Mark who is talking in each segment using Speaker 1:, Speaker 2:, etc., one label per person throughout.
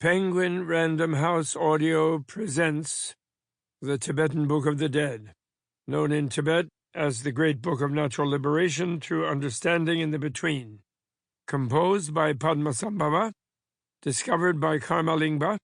Speaker 1: Penguin Random House Audio presents the Tibetan Book of the Dead, known in Tibet as the Great Book of Natural Liberation through Understanding in the Between, composed by Padmasambhava, discovered by Karmalingba,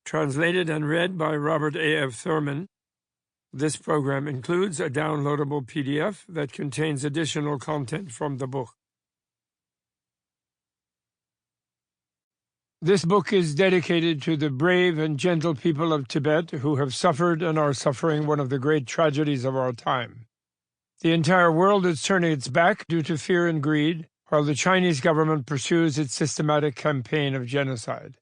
Speaker 1: translated and read by Robert A.F. Thurman. This program includes a downloadable PDF that contains additional content from the book. This book is dedicated to the brave and gentle people of Tibet who have suffered and are suffering one of the great tragedies of our time. The entire world is turning its back due to fear and greed, while the Chinese government pursues its systematic campaign of genocide.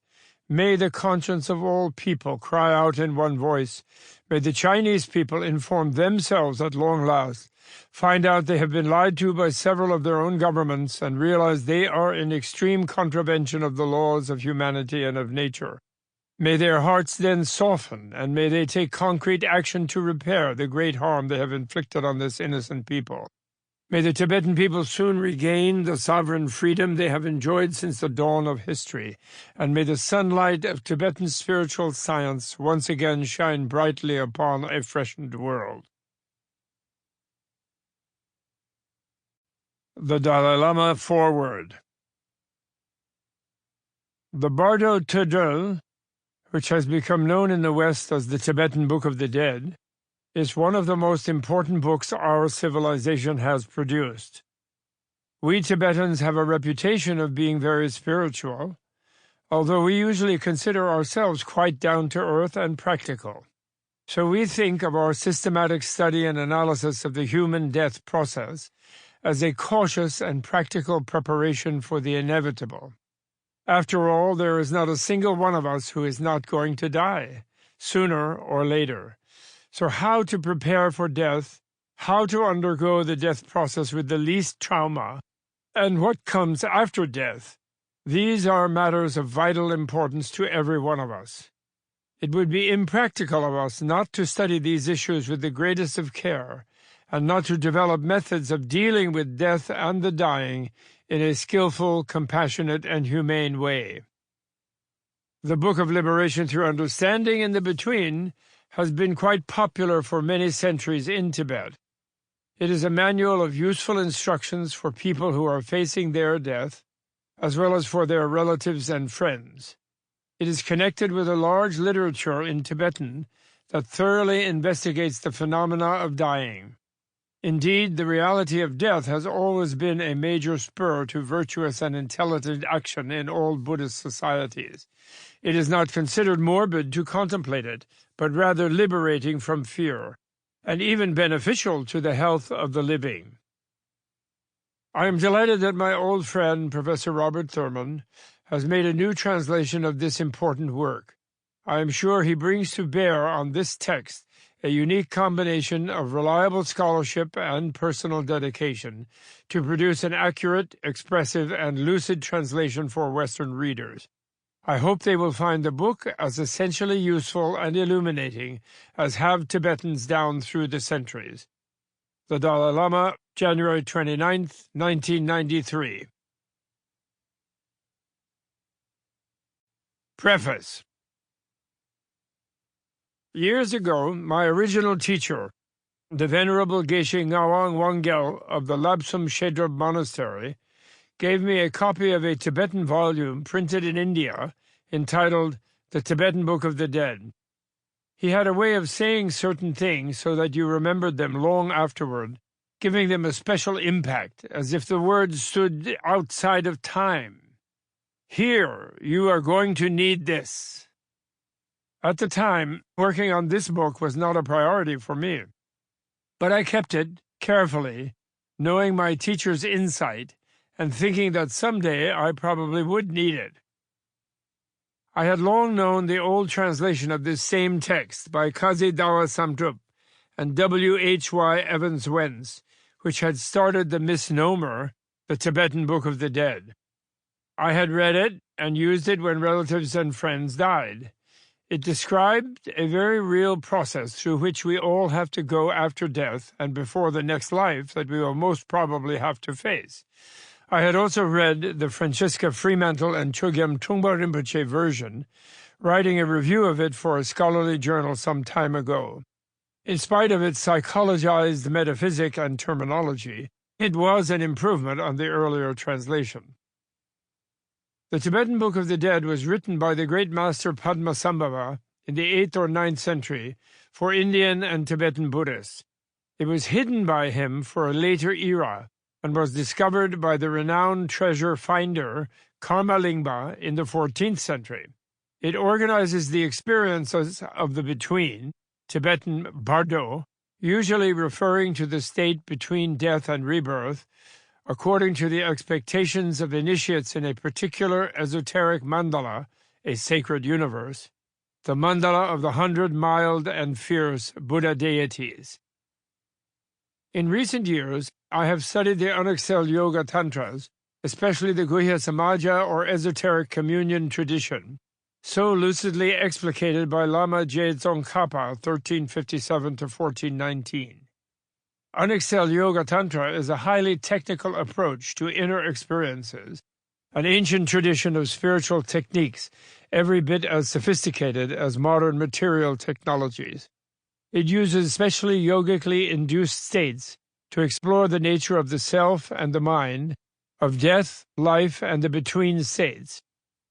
Speaker 1: May the conscience of all people cry out in one voice. May the Chinese people inform themselves at long last, find out they have been lied to by several of their own governments, and realize they are in extreme contravention of the laws of humanity and of nature. May their hearts then soften, and may they take concrete action to repair the great harm they have inflicted on this innocent people. May the Tibetan people soon regain the sovereign freedom they have enjoyed since the dawn of history, and may the sunlight of Tibetan spiritual science once again shine brightly upon a freshened world. The Dalai Lama Foreword. The Bardo Todel, which has become known in the West as the Tibetan Book of the Dead, is one of the most important books our civilization has produced. We Tibetans have a reputation of being very spiritual, although we usually consider ourselves quite down-to-earth and practical. So we think of our systematic study and analysis of the human death process as a cautious and practical preparation for the inevitable. After all, there is not a single one of us who is not going to die, sooner or later. So how to prepare for death, how to undergo the death process with the least trauma, and what comes after death, these are matters of vital importance to every one of us. It would be impractical of us not to study these issues with the greatest of care, and not to develop methods of dealing with death and the dying in a skillful, compassionate, and humane way. The Book of Liberation through Understanding in the Between has been quite popular for many centuries in Tibet. It is a manual of useful instructions for people who are facing their death, as well as for their relatives and friends. It is connected with a large literature in Tibetan that thoroughly investigates the phenomena of dying. Indeed, the reality of death has always been a major spur to virtuous and intelligent action in all Buddhist societies. It is not considered morbid to contemplate it, but rather liberating from fear, and even beneficial to the health of the living. I am delighted that my old friend, Professor Robert Thurman, has made a new translation of this important work. I am sure he brings to bear on this text a unique combination of reliable scholarship and personal dedication to produce an accurate, expressive, and lucid translation for Western readers. I hope they will find the book as essentially useful and illuminating as have Tibetans down through the centuries. The Dalai Lama, January 29, 1993. Preface. Years ago, my original teacher, the Venerable Geshe Ngawang Wangel of the Labsum Shedra Monastery, gave me a copy of a Tibetan volume printed in India entitled The Tibetan Book of the Dead. He had a way of saying certain things so that you remembered them long afterward, giving them a special impact, as if the words stood outside of time. Here, you are going to need this. At the time, working on this book was not a priority for me, but I kept it carefully, knowing my teacher's insight and thinking that someday I probably would need it. I had long known the old translation of this same text by Kazi Dawa Samtrup and W.H.Y. Evans Wentz, which had started the misnomer, the Tibetan Book of the Dead. I had read it and used it when relatives and friends died. It described a very real process through which we all have to go after death and before the next life that we will most probably have to face. I had also read the Francisca Fremantle and Chogyam Trungpa Rinpoche version, writing a review of it for a scholarly journal some time ago. In spite of its psychologized metaphysic and terminology, it was an improvement on the earlier translation. The Tibetan Book of the Dead was written by the great master Padmasambhava in the 8th or 9th century for Indian and Tibetan Buddhists. It was hidden by him for a later era and was discovered by the renowned treasure finder Karmalingba in the 14th century. It organizes the experiences of the between, Tibetan bardo, usually referring to the state between death and rebirth, according to the expectations of initiates in a particular esoteric mandala, a sacred universe, the mandala of the 100 mild and fierce Buddha deities. In recent years, I have studied the Unexcelled Yoga Tantras, especially the Guhya Samaja or esoteric communion tradition, so lucidly explicated by Lama Je Tsongkhapa, 1357–1419. Unexcelled Yoga Tantra is a highly technical approach to inner experiences, an ancient tradition of spiritual techniques, every bit as sophisticated as modern material technologies. It uses specially yogically induced states to explore the nature of the self and the mind, of death, life, and the between states.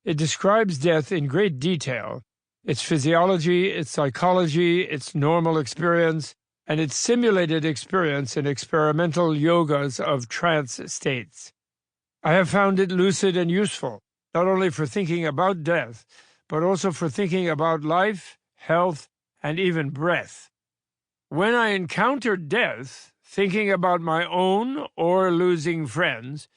Speaker 1: It describes death in great detail, its physiology, its psychology, its normal experience, and its simulated experience in experimental yogas of trance states. I have found it lucid and useful, not only for thinking about death, but also for thinking about life, health, and even breath. When I encountered death, thinking about my own or losing friends,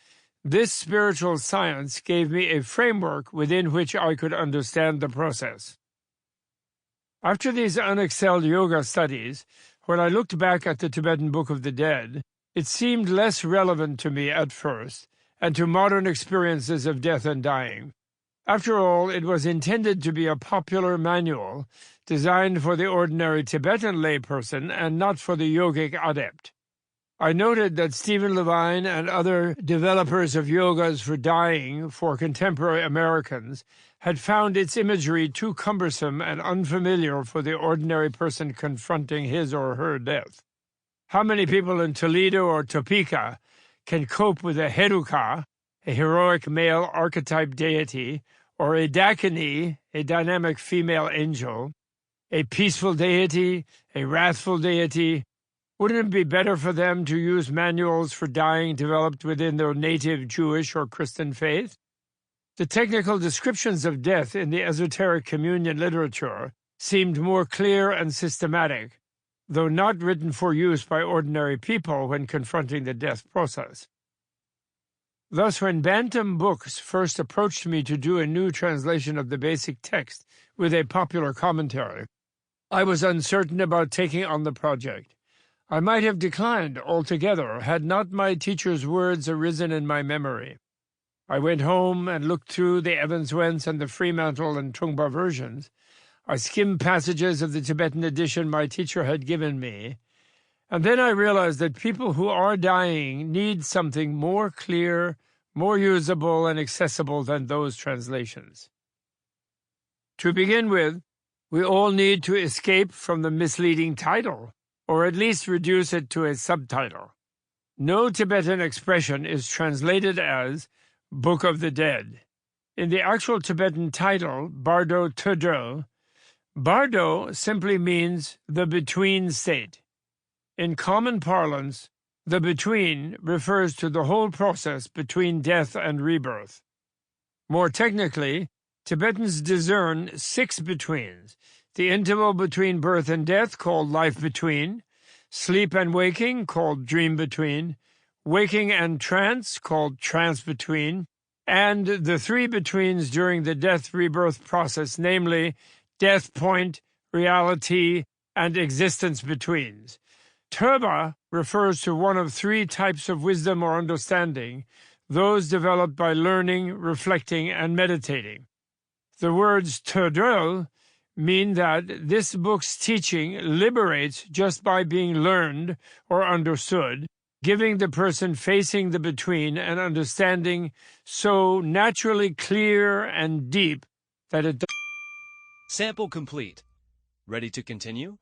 Speaker 1: this spiritual science gave me a framework within which I could understand the process. After these unexcelled yoga studies, when I looked back at the Tibetan Book of the Dead, it seemed less relevant to me at first, and to modern experiences of death and dying. After all, it was intended to be a popular manual, designed for the ordinary Tibetan layperson and not for the yogic adept. I noted that Stephen Levine and other developers of yogas for dying for contemporary Americans had found its imagery too cumbersome and unfamiliar for the ordinary person confronting his or her death. How many people in Toledo or Topeka can cope with a Heruka, a heroic male archetype deity, or a Dakini, a dynamic female angel, a peaceful deity, a wrathful deity? Wouldn't it be better for them to use manuals for dying developed within their native Jewish or Christian faith? The technical descriptions of death in the esoteric communion literature seemed more clear and systematic, though not written for use by ordinary people when confronting the death process. Thus, when Bantam Books first approached me to do a new translation of the basic text with a popular commentary, I was uncertain about taking on the project. I might have declined altogether had not my teacher's words arisen in my memory. I went home and looked through the Evans Wentz and the Fremantle and Trungpa versions. I skimmed passages of the Tibetan edition my teacher had given me, and then I realized that people who are dying need something more clear, more usable and accessible than those translations. To begin with, we all need to escape from the misleading title, or at least reduce it to a subtitle. No Tibetan expression is translated as Book of the Dead. In the actual Tibetan title, Bardo Tudro, Bardo simply means the between state. In common parlance, the between refers to the whole process between death and rebirth. More technically, Tibetans discern 6 betweens: the interval between birth and death, called life between; sleep and waking, called dream between; waking and trance, called trance between; and the 3 betweens during the death-rebirth process, namely death point, reality, and existence betweens. Turba refers to one of 3 types of wisdom or understanding, those developed by learning, reflecting, and meditating. The words Tudrel mean that this book's teaching liberates just by being learned or understood, giving the person facing the between an understanding so naturally clear and deep that it
Speaker 2: Sample complete. Ready to continue?